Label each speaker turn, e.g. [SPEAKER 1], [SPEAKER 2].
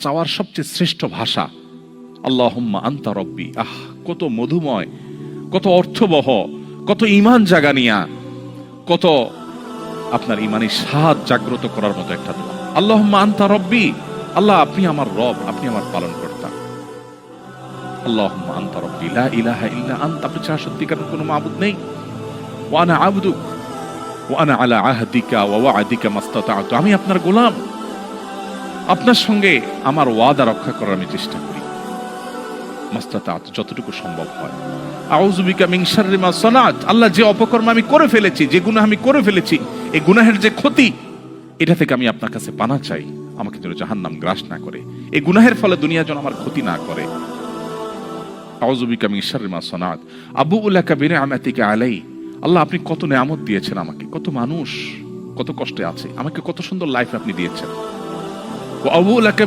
[SPEAKER 1] চাওয়ার সবচেয়ে শ্রেষ্ঠ ভাষা আল্লাহুম্মা আনতা রব্বি। কত মধুময়, কত অর্থবহ, কত ঈমান জাগানিয়া, কত আপনার ঈমানি স্বাদ জাগ্রত করার মতো একটা দোয়া। আল্লাহুম্মা আনতা রব্বি, আল্লাহ আপনি আমার রব, আপনি আমার পালনকর্তা। আল্লাহুম্মা আনতা রব্বি লা ইলাহা ইল্লা আনতা, আপনি ছাড়া সত্যিকারের কোনো মাবুদ নেই। ওয়া আনা আবদুক ওয়া আনা আলা আহদিকা ওয়া ওয়া'দিকা মাসতাতা'তু, আমি আপনার গোলাম, আপনার সঙ্গে আমার ওয়াদা রক্ষা করার আমি চেষ্টা করি, মাসতাতা'তু, যতটুকু সম্ভব হয়। আউযু বিকা মিন শাররি মা সানাত, আল্লাহ যে অপকর্ম আমি করে ফেলেছি, যে গুনাহ আমি করে ফেলেছি, এই গুনাহের যে ক্ষতি, এটা থেকে আমি আপনার কাছে পানা চাই, আমাকে যেন জাহান্নাম গ্রাস না করে, এই গুনাহের ফলে দুনিয়া যেন আমার ক্ষতি না করে। আউযু বিকা মিন শাররি মা সানাত আবুউ লাকা বিনি'মাতিকা আলাই, আল্লাহ আপনি কত নেয়ামত দিয়েছেন আমাকে, কত মানুষ কত কষ্টে আছে, আমাকে কত সুন্দর লাইফ আপনি দিয়েছেন। ওয়া আবুউ লাকা